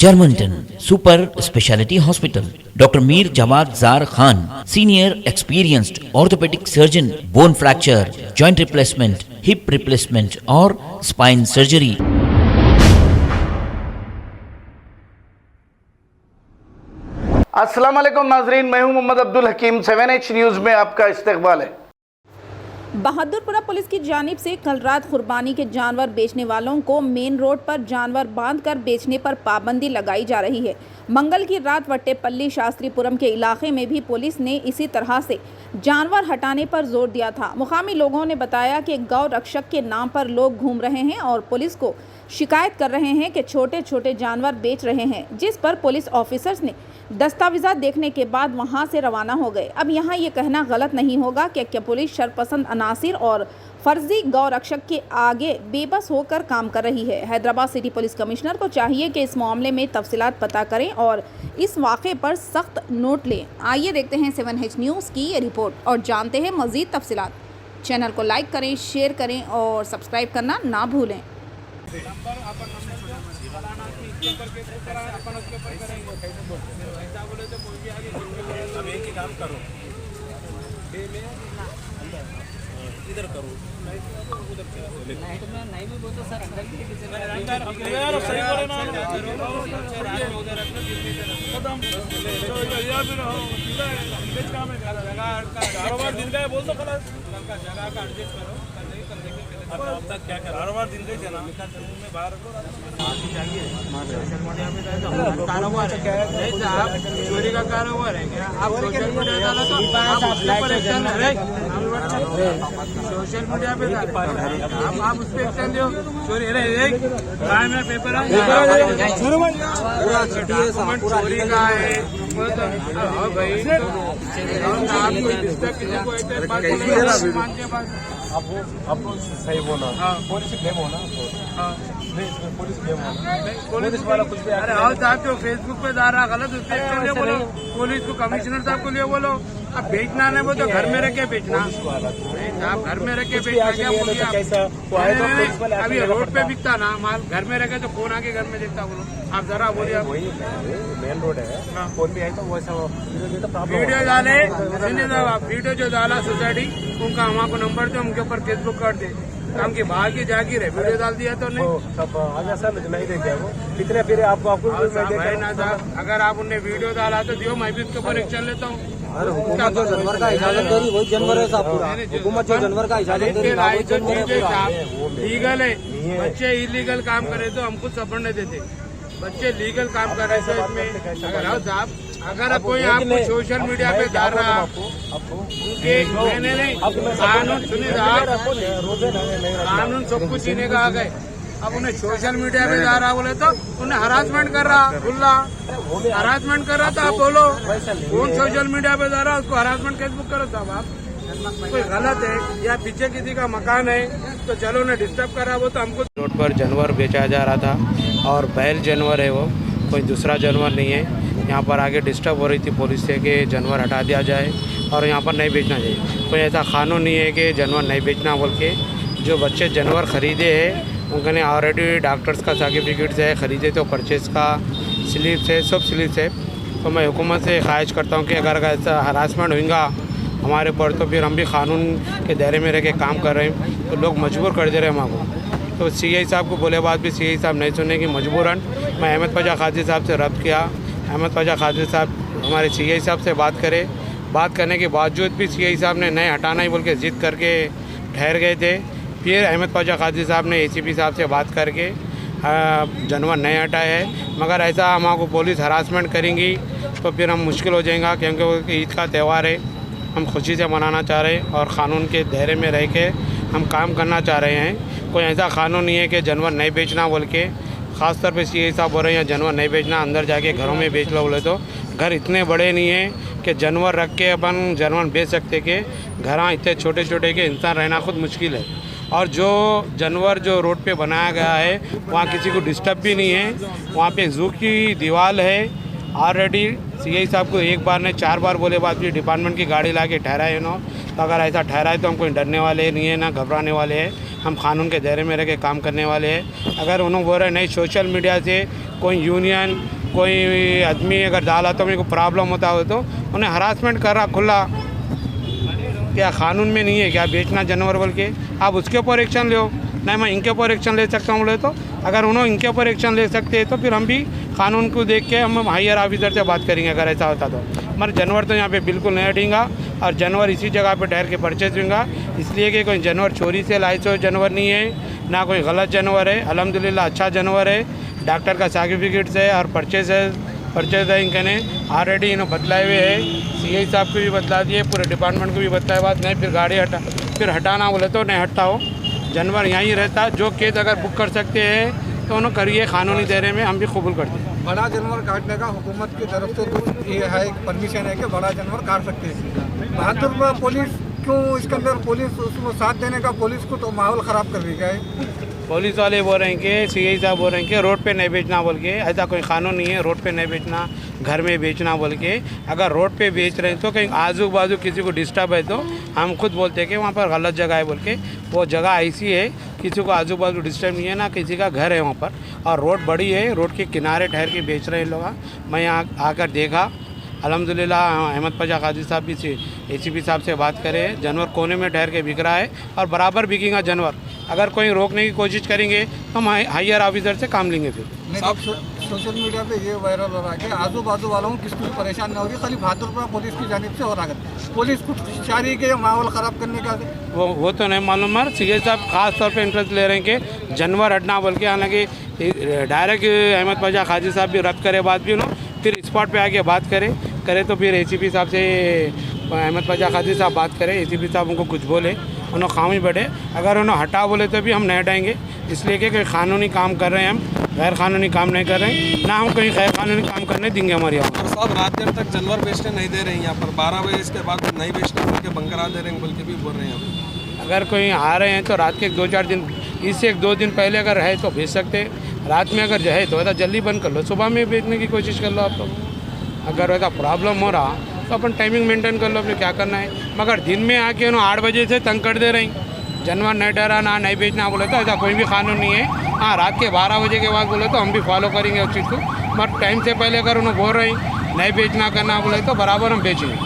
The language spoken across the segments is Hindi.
Germantown Super Speciality Hospital. Dr. Mir Jawad Zar Khan, senior experienced orthopedic surgeon, bone fracture, joint replacement, hip replacement or spine surgery. अस्सलाम वालेकुम नाजरीन, मैं हूं मोहम्मद अब्दुल हकीम। 7H न्यूज़ में आपका इस्तकबाल है। बहादुरपुरा पुलिस की जानिब से कल रात कुर्बानी के जानवर बेचने वालों को मेन रोड पर जानवर बांधकर बेचने पर पाबंदी लगाई जा रही है। मंगल की रात वट्टेपल्ली शास्त्रीपुरम के इलाके में भी पुलिस ने इसी तरह से जानवर हटाने पर जोर दिया था। मुकामी लोगों ने बताया कि गौ रक्षक के नाम पर लोग घूम रहे हैं और पुलिस को शिकायत कर रहे हैं कि छोटे छोटे जानवर बेच रहे हैं, जिस पर पुलिस ऑफिसर्स ने दस्तावेज़ात देखने के बाद वहां से रवाना हो गए। अब यहां ये कहना गलत नहीं होगा कि पुलिस शरपसंद अनासिर और फर्जी गौ रक्षक के आगे बेबस होकर काम कर रही है। हैदराबाद सिटी पुलिस कमिश्नर को चाहिए कि इस मामले में तफसीलात पता करें और इस वाक़े पर सख्त नोट लें। आइए देखते हैं 7H न्यूज़ की ये रिपोर्ट और जानते हैं मज़ीद तफसीलात। चैनल को लाइक करें, शेयर करें और सब्सक्राइब करना ना भूलें। अब एक ही काम करो, इधर करो, उधर नहीं भी बोलते सर, अंदर यार सही बोले ना, उधर कारोबार दिन का है, बोल दो खलास, जगह का एडजस्ट करो, अब तक क्या कर कारोबार दिन का है ना, में बाहर कारोबार है, चोरी का कारोबार है क्या? आप सोशल मीडिया डाला तो आप उसके ऊपर एक्शन ले, सोशल मीडिया पे आप उस पर एक्शन दो। चोरी काय में पेपर है, चोरी का है भाई, आपको डिस्टर्ब किसी को आपको सही बोला, पुलिस ब्लेम होना, पुलिस ब्लेम होना, पुलिस वाला कुछ भी। अरे आओ साहब, जो फेसबुक पे जा रहा गलत, उससे एक्शन ले बोलो, पुलिस को कमिश्नर साहब को लिए बोलो। अब बेचना नहीं वो तो घर में रह के बेचना, आप घर में रह के बेचना क्या बोलिए? अभी रोड पे बिकता ना माल, घर में रह के तो कौन आके घर में देखता बोलो? आप जरा बोलिए। वही मेन रोड है, फोन भी है तो वैसा वीडियो डाले, वीडियो जो डाला सोसाइटी उनका हमको नंबर दे, उनके ऊपर फेसबुक कर दे, काम की बाहर की जागीर है, वीडियो डाल दिया तो नहीं तब आगे सर नहीं देखे वो कितने फिर आपको अगर आप उन्हें वीडियो डाला तो दियो, मैं भी उसके ऊपर एक्शन लेता हूँ। हुकूमत जो जानवर का इजाजत दे रही वही जानवर है साहब, पूरा हुकूमत जो जानवर का इजाजत दे रही लीगल है। बच्चे इलीगल काम करे तो हमको सपोर्ट नहीं देते, बच्चे लीगल काम कर रहे थे इसमें। अगर आओ साहब, अगर कोई आपको सोशल मीडिया पे डाल रहा मैंने नहीं, कानून सुनिए साहब, कानून सब कुछ इन्हें का आ गए। अब उन्हें सोशल मीडिया पे जा रहा बोले तो उन्हें हरासमेंट कर रहा, खुला हरासमेंट कर रहा था। आप बोलो कौन सोशल मीडिया पे जा रहा, उसको हरासमेंट फेसबुक करो साहब। आप कोई गलत है या पीछे किसी का मकान है तो चलो उन्हें डिस्टर्ब कर रहा, वो तो हमको रोड पर जानवर बेचा जा रहा था और बैल जानवर है, वो कोई दूसरा जानवर नहीं है। यहाँ पर आगे डिस्टर्ब हो रही थी पुलिस से कि जानवर हटा दिया जाए और यहाँ पर नहीं बेचना चाहिए। कोई ऐसा कानून नहीं है कि जानवर नहीं बेचना बोल के। जो बच्चे जानवर ख़रीदे हैं उनके ऑलरेडी डॉक्टर्स का सर्टिफिकेट है, ख़रीदे तो परचेज़ का स्लिप्स है, सब स्लिप्स है। तो मैं हुकूमत से ख्वाहिश करता हूँ कि अगर ऐसा हरासमेंट होगा हमारे पर तो फिर हम भी कानून के दायरे में रह के काम कर रहे हैं, तो लोग मजबूर कर दे रहे हैं हमको। तो CI साहब को बोले बाद भी CI साहब नहीं सुनने की मजबूरन मैं अहमद ख्वाजा काजी साहब से रब्त किया। अहमद ख्वाजा काजी साहब हमारे CI साहब से बात करे, बात करने के बावजूद भी CI साहब ने नहीं हटाना ही बोल के ज़िद करके ठहर गए थे। फिर अहमद ख्वाजा काजी साहब ने ACP साहब से बात करके जानवर नहीं हटाए है। मगर ऐसा हमको पुलिस हरासमेंट करेंगी तो फिर हम मुश्किल हो जाएगा, क्योंकि ईद का त्यौहार है, हम खुशी से मनाना चाह रहे हैं और क़ानून के दायरे में रह के हम काम करना चाह रहे हैं। कोई ऐसा कानून नहीं है कि जानवर नहीं बेचना बोल के। ख़ास तौर पे CI साहब बोल रहे हैं जानवर नहीं बेचना, अंदर जाके घरों में बेच लो बोले तो घर इतने बड़े नहीं हैं कि जानवर रख के अपन जानवर बेच सकते कि घर इतने छोटे छोटे के इंसान रहना खुद मुश्किल है। और जो जानवर जो रोड पे बनाया गया है वहाँ किसी को डिस्टर्ब भी नहीं है, वहाँ पे जू की दीवार है। ऑलरेडी CI साहब को एक बार ने 4 बार बोले बाद भी डिपार्टमेंट की गाड़ी ला के ठहराए ना, तो अगर ऐसा ठहराए तो हम कोई डरने वाले नहीं है ना घबराने वाले हैं। हम कानून के दायरे में रह के काम करने वाले हैं। अगर उन्होंने बोल रहे नहीं सोशल मीडिया से कोई यूनियन कोई आदमी अगर डाला तो मेरे को प्रॉब्लम होता हो तो उन्हें हरासमेंट कर रहा खुला, क्या कानून में नहीं है क्या बेचना जानवर बोल के? आप उसके ऊपर एक्शन लो। नहीं मैं इनके ऊपर एक्शन ले सकता हूँ बोले तो अगर उन्होंने इनके ऊपर एक्शन ले सकते हैं तो फिर हम भी कानून को देख के हम हायर ऑफिसर से बात करेंगे अगर ऐसा होता तो। मगर जानवर तो यहाँ पे बिल्कुल नहीं हटेगा और जानवर इसी जगह पे ठहर के परचेज होगा, इसलिए कि कोई जानवर चोरी से लाए हुए जानवर नहीं है, ना कोई गलत जानवर है। अल्हम्दुलिल्लाह अच्छा जानवर है, डॉक्टर का सर्टिफिकेट है और परचेज है इनके ने ऑलरेडी इन्होंने बतलाए हुए है। CI साहब को भी बतला दिए, पूरे डिपार्टमेंट को भी बताया बात नहीं, फिर गाड़ी हटाना बोले तो नहीं हटता हो, जानवर यहीं रहता। जो केस अगर बुक कर सकते हैं तो उन्होंने करिए, कानूनी दायरे में हम भी कबूल करते हैं। बड़ा जानवर काटने का हुकूमत की तरफ से तो ये है परमिशन है कि बड़ा जानवर काट सकते हैं। बहादुरपुरा पुलिस क्यों इसके अंदर पुलिस उसको साथ देने का, पुलिस को तो माहौल ख़राब कर दी गया। पुलिस वाले बोल रहे हैं कि CI साहब बोल रहे हैं कि रोड पे नहीं बेचना बोल के, ऐसा कोई कानून नहीं है रोड पे नहीं बेचना, घर में बेचना बोल के। अगर रोड पे बेच रहे हैं तो कहीं आजू बाजू किसी को डिस्टर्ब है तो हम खुद बोलते हैं कि वहाँ पर गलत जगह है बोल के। वो जगह ऐसी है किसी को आजू बाजू डिस्टर्ब नहीं है, ना किसी का घर है वहाँ पर, और रोड बड़ी है, रोड के किनारे ठहर के बेच रहे हैं लोग। मैं यहाँ आकर देखा, अल्हम्दुलिल्लाह अहमद पाशा काजी साहब भी ACP साहब से बात करें, जानवर कोने में ठहर के बिक रहा है और बराबर बिकेगा जानवर। अगर कोई रोकने की कोशिश करेंगे तो हम हायर ऑफिसर से काम लेंगे। फिर सोशल मीडिया पे ये वायरल हो रहा है कि आजू बाजू वालों को किसी को परेशान न होगी, खाली बहादुरपुरा पुलिस की जानिब से हो रहा है। पुलिस को शारी के माहौल ख़राब करने का वो तो नहीं मालूम, मगर CI साहब खास तौर पे इंटरेस्ट ले रहे हैं कि जानवर हटना बोल के। हालांकि डायरेक्ट अहमद पाशा काजी साहब भी रद्द करे बात भी फिर स्पॉट पे आके बात करे तो फिर ACP साहब से अहमद पाशा काजी साहब बात करें, ACP साहब उनको कुछ बोले, उन्होंने खामी बढ़े। अगर उन्होंने हटा बोले तो भी हम नहीं हटाएंगे, इसलिए कि कोई कानूनी काम कर रहे हैं, हम गैर कानूनी काम नहीं कर रहे हैं, ना हम कहीं गैर कानूनी काम करने देंगे हमारे यहाँ पर। साहब रात देर तक जानवर बेचने नहीं दे रहे हैं यहाँ पर, 12 बजे इसके बाद नहीं बेचने बोल के बंकरा दे रहे हैं बोल के भी बोल रहे हैं। अगर कोई आ रहे हैं तो रात के 2-4 दिन, इससे 1-2 दिन पहले अगर है तो भेज सकते, रात में अगर है तो वैसा जल्दी बंद कर लो, सुबह में बेचने की कोशिश कर लो आप लोग। अगर वैसा प्रॉब्लम हो रहा तो अपन टाइमिंग मेंटेन कर लो, अपने क्या करना है। मगर दिन में आके उन्होंने 8 बजे से तंग कर दे रही, जानवर नहीं डराना नहीं बेचना बोले तो ऐसा कोई भी कानून नहीं है। हाँ रात के 12 बजे के बाद बोले तो हम भी फॉलो करेंगे उस चीज़ को, मगर टाइम से पहले अगर उन्होंने बोल रहे नहीं बेचना करना बोले तो बराबर हम बेचेंगे।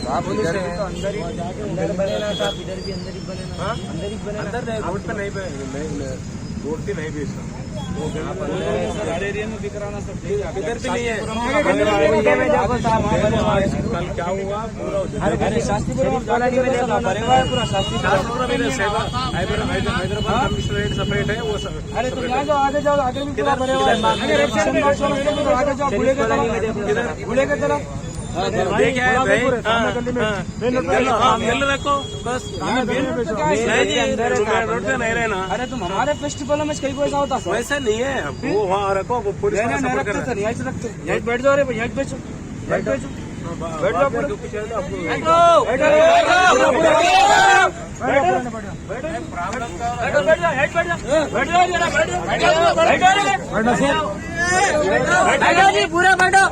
आप इधर तो अंदर ही बनेना था, इधर भी अंदर ही बनेना, अंदर ही बनेना, अंदर नहीं, रोड पे नहीं रोड पे नहीं बेचना, एरिया में बिक रहा ना सब, इधर भी नहीं है। कल क्या हुआ पूरा शास्त्रीपुरा हैदराबाद कमिश्नरेट सेपरेट है वो सब। अरे तुम यहाँ जाओ, आगे जाओ, आगे भी आगे जाओ, भूले के तरफ रोड पे नहीं रहना। अरे तुम हमारे फेस्टिवल में कहीं कोई ऐसा होता वैसा नहीं है, वो वहाँ रखो, वो पुलिस रखते, यहीं रखते, यहीं बैठ जाओ, यहीं बेचो, बैठ जाओ, बैठ जाओ, पूरा बैठो,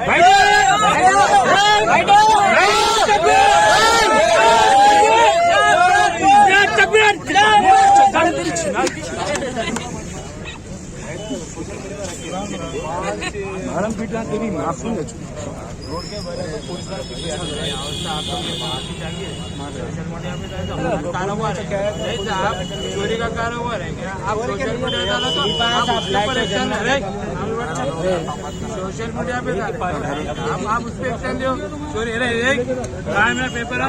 तेरी मासूम रोड के बारे में पुलिस का कारोबार है, आप चोरी का कारोबार है क्या? आप सोशल मीडिया डालो तो आप उसके ऊपर एक्शन ले, सोशल मीडिया पे आप उस पर एक्शन दो। चोरी मेरा पेपर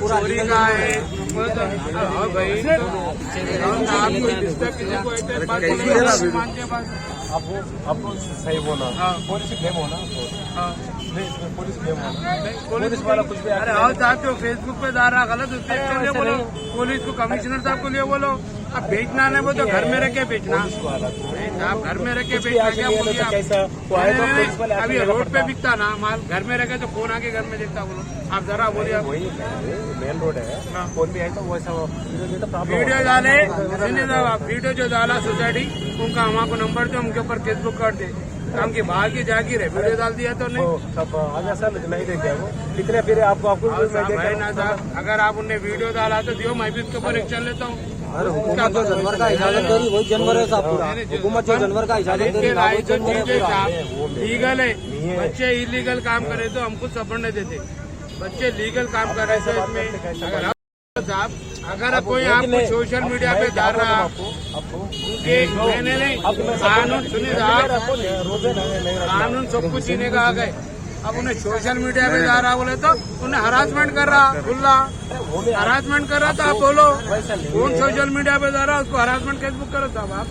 चोरी का है भाई, आपको सही बोला, पुलिस ब्लेम होना, पुलिस ब्लेम होना, पुलिस वाला कुछ भी। अरे आओ साहब जो फेसबुक पे डाल रहा गलत, उस पर एक्शन ले बोलो, पुलिस को कमिश्नर साहब को लिए बोलो। अब बेचना नहीं वो तो घर में रह के बेचना। आप घर में रह के बेचना क्या बोलिए आप? अभी रोड पे बिकता ना माल, घर में रह के तो कौन आके घर में देखता बोलो आप? जरा बोलिए आप। मेन रोड है, कौन भी है तो वैसा वीडियो डाले, वीडियो जो डाला सोसाइटी उनका हमको नंबर दे, उनके ऊपर केस बुक कर दे। काम की बाहर की जागीर है, वीडियो डाल दिया तो नहीं सब आगे सर नहीं देखे वो कितने फिर आपको अगर आप उनने वीडियो डाला तो दियो, मैं भी उसके ऊपर एक्शन लेता हूँ। हुकूमत जो जानवर का इजाजत दे रही वही जानवर है साहब पूरा। हुकूमत जो जानवर का इजाजत दे रही है लीगल है। बच्चे इलीगल काम करे तो हमको सपोर्ट नहीं देते। बच्चे लीगल काम कर रहे थे इसमें। अगर कोई आपको सोशल मीडिया पे डाल रहा कि मैंने नहीं, कानून सुनिए कानून सब कुछ इन्हें का आ गए। अब उन्हें सोशल मीडिया पे डाल रहा बोले तो उन्हें हरासमेंट कर रहा, खुला हरासमेंट कर रहा था। आप बोलो कौन सोशल मीडिया पे डाल रहा उसको हरासमेंट केस बुक करो साहब। आप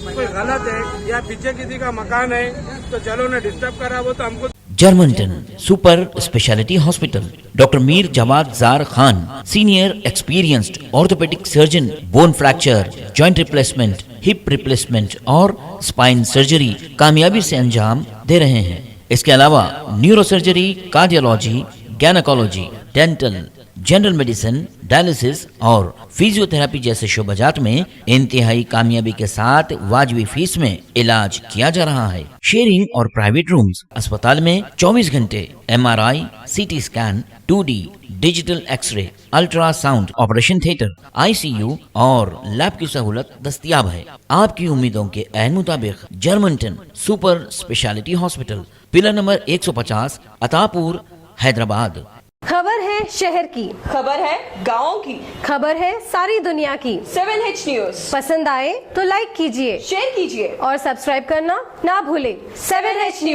कोई गलत है या पीछे किसी का मकान है तो चलो उन्हें डिस्टर्ब कर रहा वो तो हमको। जर्मनटन super speciality hospital, doctor Mir Jamat Jar Khan, senior experienced orthopaedic surgeon, bone fracture, joint replacement, hip replacement और स्पाइन सर्जरी कामयाबी से अंजाम दे रहे हैं। इसके अलावा neurosurgery, cardiology, gynaecology, dental, general medicine, dialysis और फिजियोथेरेपी जैसे शोबाजात में इंतहाई कामयाबी के साथ वाजबी फीस में इलाज किया जा रहा है। शेयरिंग और प्राइवेट रूम्स, अस्पताल में 24 घंटे MRI, CT scan, 2D digital x-ray, ultrasound, operation theatre, ICU और लैब की सहूलत दस्तयाब है। आपकी उम्मीदों के ऐन मुताबिक Germanten super speciality hospital, pillar number 150, Attapur, Hyderabad. खबर है शहर की, खबर है गाँव की, खबर है सारी दुनिया की। 7H न्यूज पसंद आए तो लाइक कीजिए, शेयर कीजिए और सब्सक्राइब करना ना भूले। 7H news.